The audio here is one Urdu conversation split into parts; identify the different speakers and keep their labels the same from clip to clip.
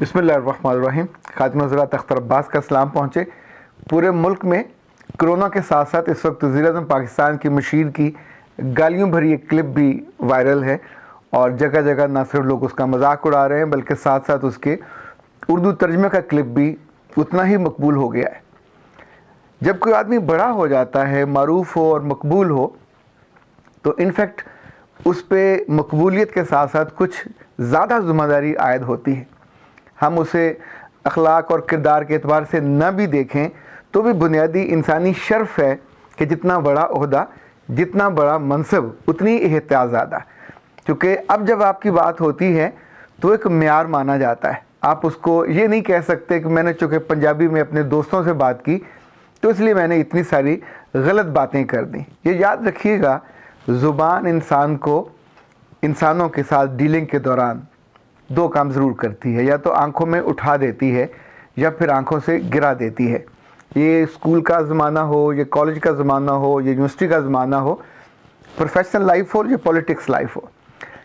Speaker 1: بسم اللہ الرحمن الرحیم. خاتون حضرات, اختر عباس کا سلام پہنچے. پورے ملک میں کرونا کے ساتھ ساتھ اس وقت وزیر اعظم پاکستان کی مشیر کی گالیوں بھری ایک کلپ بھی وائرل ہے, اور جگہ جگہ نہ صرف لوگ اس کا مذاق اڑا رہے ہیں بلکہ ساتھ ساتھ اس کے اردو ترجمے کا کلپ بھی اتنا ہی مقبول ہو گیا ہے. جب کوئی آدمی بڑا ہو جاتا ہے, معروف ہو اور مقبول ہو, تو انفیکٹ اس پہ مقبولیت کے ساتھ ساتھ کچھ زیادہ ذمہ داری عائد ہوتی ہے. ہم اسے اخلاق اور کردار کے اعتبار سے نہ بھی دیکھیں تو بھی بنیادی انسانی شرف ہے کہ جتنا بڑا عہدہ, جتنا بڑا منصب, اتنی احتیاط زیادہ. کیونکہ اب جب آپ کی بات ہوتی ہے تو ایک معیار مانا جاتا ہے. آپ اس کو یہ نہیں کہہ سکتے کہ میں نے چونکہ پنجابی میں اپنے دوستوں سے بات کی تو اس لیے میں نے اتنی ساری غلط باتیں کر دیں. یہ یاد رکھیے گا, زبان انسان کو انسانوں کے ساتھ ڈیلنگ کے دوران دو کام ضرور کرتی ہے, یا تو آنکھوں میں اٹھا دیتی ہے یا پھر آنکھوں سے گرا دیتی ہے. یہ اسکول کا زمانہ ہو, یہ کالج کا زمانہ ہو, یہ یونیورسٹی کا زمانہ ہو, پروفیشنل لائف ہو, یہ پولیٹکس لائف ہو.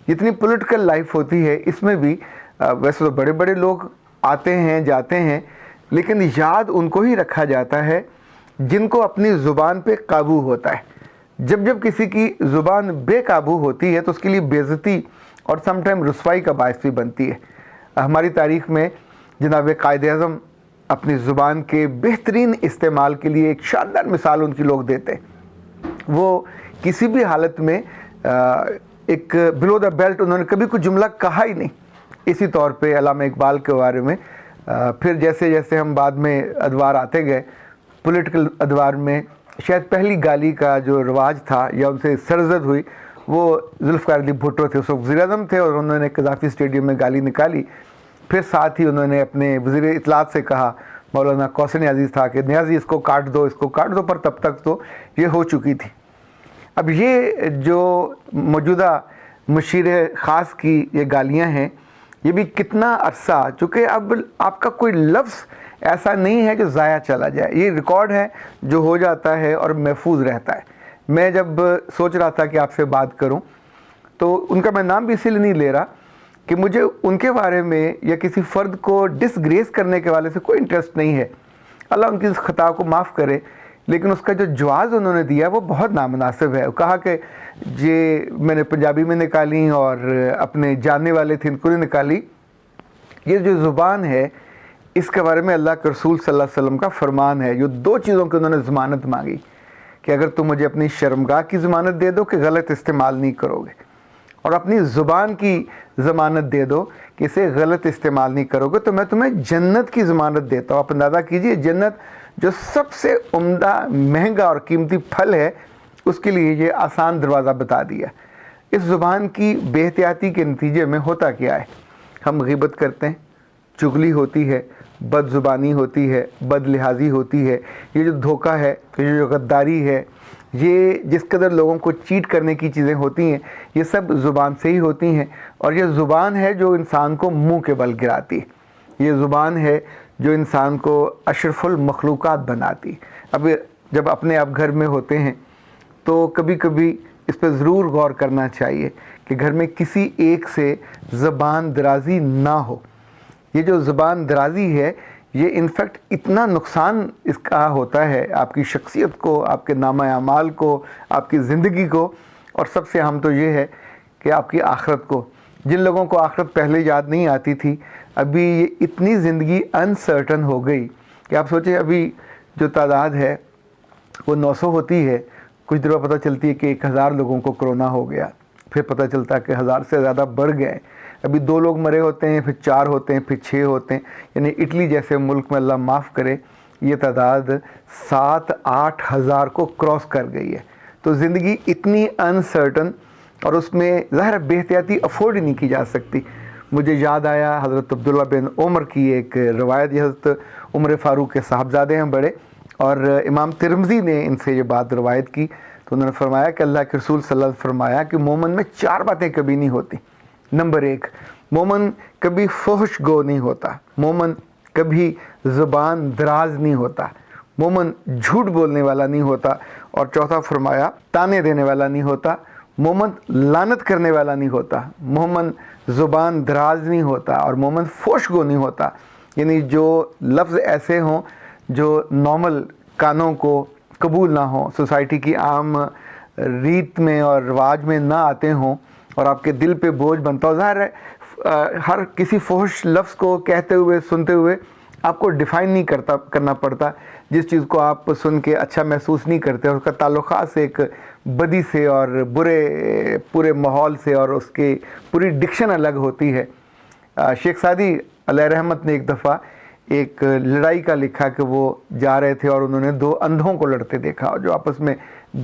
Speaker 1: جتنی پولیٹیکل لائف ہوتی ہے اس میں بھی ویسے تو بڑے بڑے لوگ آتے ہیں جاتے ہیں, لیکن یاد ان کو ہی رکھا جاتا ہے جن کو اپنی زبان پہ قابو ہوتا ہے. جب جب کسی کی زبان بے قابو ہوتی ہے تو اس کے لیے بے عزتی اور سم ٹائم رسوائی کا باعث بھی بنتی ہے. ہماری تاریخ میں جناب قائد اعظم اپنی زبان کے بہترین استعمال کے لیے ایک شاندار مثال ان کی لوگ دیتے ہیں. وہ کسی بھی حالت میں ایک بلو دا بیلٹ انہوں نے کبھی کوئی جملہ کہا ہی نہیں. اسی طور پہ علامہ اقبال کے بارے میں پھر جیسے جیسے ہم بعد میں ادوار آتے گئے, پولیٹیکل ادوار میں شاید پہلی گالی کا جو رواج تھا یا ان سے سرزد ہوئی وہ ذوالفقار علی بھٹو تھے. اس وقت وزیر اعظم تھے اور انہوں نے قذافی اسٹیڈیم میں گالی نکالی. پھر ساتھ ہی انہوں نے اپنے وزیر اطلاعات سے کہا, مولانا کوثر نیازی تھا, کہ نیازی اس کو کاٹ دو, اس کو کاٹ دو, پر تب تک تو یہ ہو چکی تھی. اب یہ جو موجودہ مشیر خاص کی یہ گالیاں ہیں, یہ بھی کتنا عرصہ, چونکہ اب آپ کا کوئی لفظ ایسا نہیں ہے جو ضائع چلا جائے. یہ ریکارڈ ہے جو ہو جاتا ہے اور محفوظ رہتا ہے. میں جب سوچ رہا تھا کہ آپ سے بات کروں تو ان کا میں نام بھی اسی لیے نہیں لے رہا کہ مجھے ان کے بارے میں یا کسی فرد کو ڈس گریس کرنے کے والے سے کوئی انٹرسٹ نہیں ہے. اللہ ان کی اس خطا کو معاف کرے, لیکن اس کا جو جواز انہوں نے دیا وہ بہت نامناسب ہے. کہا کہ یہ میں نے پنجابی میں نکالی اور اپنے جاننے والے تھے ان کو نہیں نکالی. یہ جو زبان ہے اس کے بارے میں اللہ کے رسول صلی اللہ علیہ وسلم کا فرمان ہے. یہ دو چیزوں کی انہوں نے ضمانت مانگی کہ اگر تم مجھے اپنی شرمگاہ کی ضمانت دے دو کہ غلط استعمال نہیں کرو گے, اور اپنی زبان کی ضمانت دے دو کہ اسے غلط استعمال نہیں کرو گے, تو میں تمہیں جنت کی ضمانت دیتا ہوں. آپ اندازہ کیجئے, جنت جو سب سے عمدہ, مہنگا اور قیمتی پھل ہے, اس کے لیے یہ آسان دروازہ بتا دیا. اس زبان کی بے احتیاطی کے نتیجے میں ہوتا کیا ہے؟ ہم غیبت کرتے ہیں, چغلی ہوتی ہے, بد زبانی ہوتی ہے, بد لحاظی ہوتی ہے, یہ جو دھوکہ ہے, یہ جو غداری ہے, یہ جس قدر لوگوں کو چیٹ کرنے کی چیزیں ہوتی ہیں, یہ سب زبان سے ہی ہوتی ہیں. اور یہ زبان ہے جو انسان کو منہ کے بل گراتی ہے. یہ زبان ہے جو انسان کو اشرف المخلوقات بناتی. اب جب اپنے آپ گھر میں ہوتے ہیں تو کبھی کبھی اس پہ ضرور غور کرنا چاہیے کہ گھر میں کسی ایک سے زبان درازی نہ ہو. یہ جو زبان درازی ہے یہ انفیکٹ اتنا نقصان اس کا ہوتا ہے آپ کی شخصیت کو, آپ کے نامہ اعمال کو, آپ کی زندگی کو, اور سب سے اہم تو یہ ہے کہ آپ کی آخرت کو. جن لوگوں کو آخرت پہلے یاد نہیں آتی تھی, ابھی یہ اتنی زندگی انسرٹن ہو گئی کہ آپ سوچیں ابھی جو تعداد ہے وہ 900 ہوتی ہے, کچھ دیر بعد پتہ چلتی ہے کہ 1000 لوگوں کو کرونا ہو گیا, پھر پتہ چلتا ہے کہ 1000 سے زیادہ بڑھ گئے. ابھی 2 لوگ مرے ہوتے ہیں, پھر 4 ہوتے ہیں, پھر 6 ہوتے ہیں. یعنی اٹلی جیسے ملک میں اللہ معاف کرے یہ تعداد 7-8 ہزار کو کراس کر گئی ہے. تو زندگی اتنی انسرٹن, اور اس میں ظاہر بے احتیاطی افورڈ ہی نہیں کی جا سکتی. مجھے یاد آیا حضرت عبداللہ بن عمر کی ایک روایت. یہ حضرت عمر فاروق کے صاحبزادے ہیں بڑے, اور امام ترمذی نے ان سے یہ بات روایت کی. تو انہوں نے فرمایا کہ اللہ کے رسول صلی اللہ علیہ وسلم فرمایا کہ مومن میں 4 باتیں کبھی نہیں ہوتی. نمبر 1, مومن کبھی فحش گو نہیں ہوتا, مومن کبھی زبان دراز نہیں ہوتا, مومن جھوٹ بولنے والا نہیں ہوتا, اور چوتھا فرمایا تانے دینے والا نہیں ہوتا, مومن لعنت کرنے والا نہیں ہوتا, مومن زبان دراز نہیں ہوتا اور مومن فوش گو نہیں ہوتا، یعنی جو لفظ ایسے ہوں جو نارمل کانوں کو قبول نہ ہوں، سوسائٹی کی عام ریت میں اور رواج میں نہ آتے ہوں اور آپ کے دل پہ بوجھ بنتا ہو۔ ظاہر ہے ہر کسی فحش لفظ کو کہتے ہوئے سنتے ہوئے آپ کو ڈیفائن نہیں کرنا پڑتا، جس چیز کو آپ سن کے اچھا محسوس نہیں کرتے، اور اس کا تعلق خاص ایک بدی سے اور برے پورے ماحول سے، اور اس کی پوری ڈکشن الگ ہوتی ہے۔ شیخ سعدی علیہ رحمت نے ایک دفعہ ایک لڑائی کا لکھا کہ وہ جا رہے تھے اور انہوں نے دو اندھوں کو لڑتے دیکھا جو آپس میں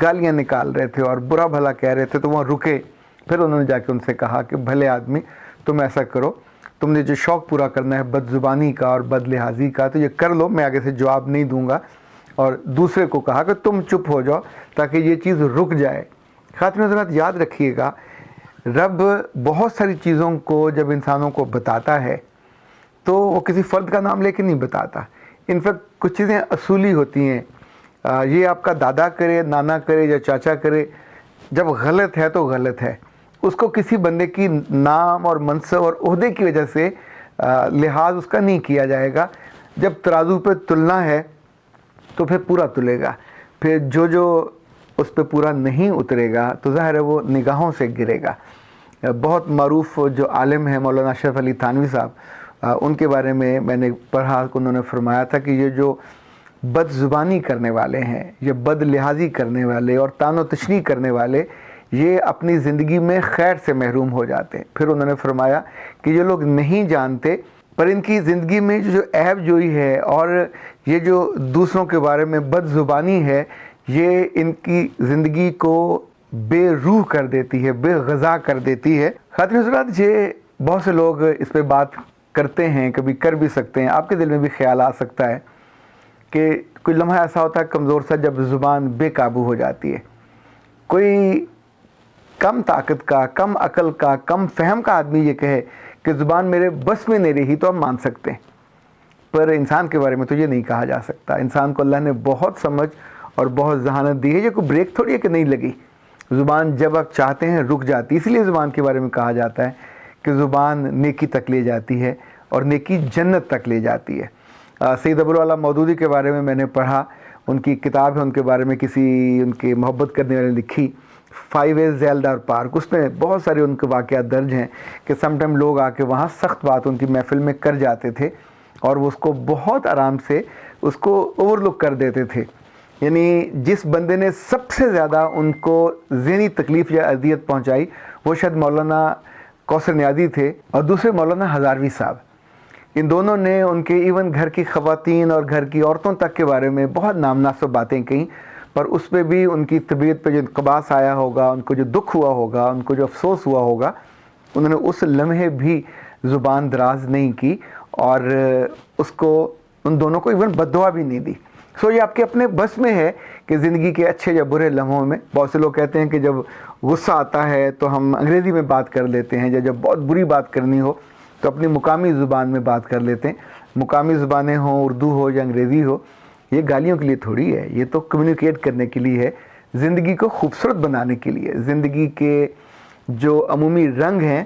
Speaker 1: گالیاں نکال رہے تھے اور برا بھلا کہہ رہے تھے، تو وہاں رکے، پھر انہوں نے جا کے ان سے کہا کہ بھلے آدمی تم ایسا کرو، تم نے جو شوق پورا کرنا ہے بد زبانی کا اور بد لحاظی کا تو یہ کر لو، میں آگے سے جواب نہیں دوں گا، اور دوسرے کو کہا کہ تم چپ ہو جاؤ تاکہ یہ چیز رک جائے۔ خاتون حضرات یاد رکھیے گا، رب بہت ساری چیزوں کو جب انسانوں کو بتاتا ہے تو وہ کسی فرد کا نام لے کے نہیں بتاتا، انفیکٹ کچھ چیزیں اصولی ہوتی ہیں، یہ آپ کا دادا کرے، نانا کرے یا چاچا کرے، جب غلط ہے تو غلط ہے، اس کو کسی بندے کی نام اور منصب اور عہدے کی وجہ سے لحاظ اس کا نہیں کیا جائے گا۔ جب ترازو پہ تلنا ہے تو پھر پورا تلے گا، پھر جو اس پہ پورا نہیں اترے گا تو ظاہر ہے وہ نگاہوں سے گرے گا۔ بہت معروف جو عالم ہیں مولانا اشرف علی تھانوی صاحب، ان کے بارے میں نے پڑھا کہ انہوں نے فرمایا تھا کہ یہ جو بد زبانی کرنے والے ہیں، یہ بد لحاظی کرنے والے اور طعن و تشنیع کرنے والے، یہ اپنی زندگی میں خیر سے محروم ہو جاتے ہیں۔ پھر انہوں نے فرمایا کہ یہ لوگ نہیں جانتے پر ان کی زندگی میں جو عیب جوئی ہے اور یہ جو دوسروں کے بارے میں بد زبانی ہے، یہ ان کی زندگی کو بے روح کر دیتی ہے، بے غذا کر دیتی ہے۔ خاتون حضرات، یہ بہت سے لوگ اس پہ بات کرتے ہیں، کبھی کر بھی سکتے ہیں، آپ کے دل میں بھی خیال آ سکتا ہے کہ کوئی لمحہ ایسا ہوتا ہے کمزور سا جب زبان بے قابو ہو جاتی ہے، کوئی کم طاقت کا، کم عقل کا، کم فہم کا آدمی یہ کہے کہ زبان میرے بس میں نہیں رہی تو ہم مان سکتے ہیں، پر انسان کے بارے میں تو یہ نہیں کہا جا سکتا۔ انسان کو اللہ نے بہت سمجھ اور بہت ذہانت دی ہے، یہ کوئی بریک تھوڑی ہے کہ نہیں لگی، زبان جب آپ چاہتے ہیں رک جاتی، اس لیے زبان کے بارے میں کہا جاتا ہے کہ زبان نیکی تک لے جاتی ہے اور نیکی جنت تک لے جاتی ہے۔ سید ابو الاعلیٰ مودودی کے بارے میں نے پڑھا، ان کی کتاب ہے، ان کے بارے میں کسی ان کے محبت کرنے والے نے لکھی، 5 A's زیلدار پارک، اس میں بہت سارے ان کے واقعات درج ہیں کہ سم ٹائم لوگ آ کے وہاں سخت بات ان کی محفل میں کر جاتے تھے اور وہ اس کو بہت آرام سے اس کو اوور لک کر دیتے تھے، یعنی جس بندے نے سب سے زیادہ ان کو ذہنی تکلیف یا اذیت پہنچائی وہ شاید مولانا کوثر نیازی تھے اور دوسرے مولانا ہزاروی صاحب۔ ان دونوں نے ان کے ایون گھر کی خواتین اور گھر کی عورتوں تک کے بارے میں بہت نامناسب باتیں کہیں، پر اس پہ بھی ان کی طبیعت پہ جو انقباس آیا ہوگا، ان کو جو دکھ ہوا ہوگا، ان کو جو افسوس ہوا ہوگا، انہوں نے اس لمحے بھی زبان دراز نہیں کی اور اس کو ان دونوں کو ایون بد دعا بھی نہیں دی۔ سو یہ آپ کے اپنے بس میں ہے کہ زندگی کے اچھے یا برے لمحوں میں، بہت سے لوگ کہتے ہیں کہ جب غصہ آتا ہے تو ہم انگریزی میں بات کر لیتے ہیں، یا جب بہت بری بات کرنی ہو تو اپنی مقامی زبان میں بات کر لیتے ہیں۔ مقامی زبانیں ہوں، اردو ہو یا انگریزی ہو، یہ گالیوں کے لیے تھوڑی ہے، یہ تو کمیونیکیٹ کرنے کے لیے ہے، زندگی کو خوبصورت بنانے کے لیے۔ زندگی کے جو عمومی رنگ ہیں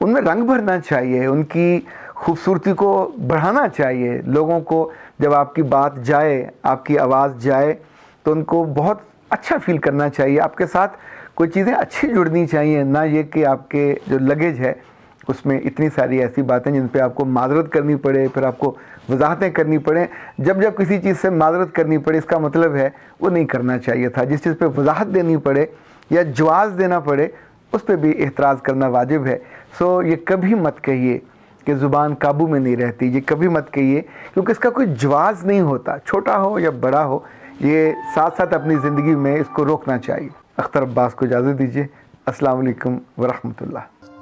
Speaker 1: ان میں رنگ بھرنا چاہیے، ان کی خوبصورتی کو بڑھانا چاہیے۔ لوگوں کو جب آپ کی بات جائے، آپ کی آواز جائے تو ان کو بہت اچھا فیل کرنا چاہیے، آپ کے ساتھ کوئی چیزیں اچھی جڑنی چاہیے، نہ یہ کہ آپ کے جو لگیج ہے اس میں اتنی ساری ایسی باتیں جن پہ آپ کو معذرت کرنی پڑے، پھر آپ کو وضاحتیں کرنی پڑیں۔ جب کسی چیز سے معذرت کرنی پڑے، اس کا مطلب ہے وہ نہیں کرنا چاہیے تھا۔ جس چیز پہ وضاحت دینی پڑے یا جواز دینا پڑے اس پہ بھی احتراز کرنا واجب ہے۔ سو یہ کبھی مت کہیے کہ زبان قابو میں نہیں رہتی، یہ کبھی مت کہیے، کیونکہ اس کا کوئی جواز نہیں ہوتا، چھوٹا ہو یا بڑا ہو، یہ ساتھ ساتھ اپنی زندگی میں اس کو روکنا چاہیے۔ اختر عباس کو اجازت دیجیے۔ السلام علیکم ورحمۃ اللہ۔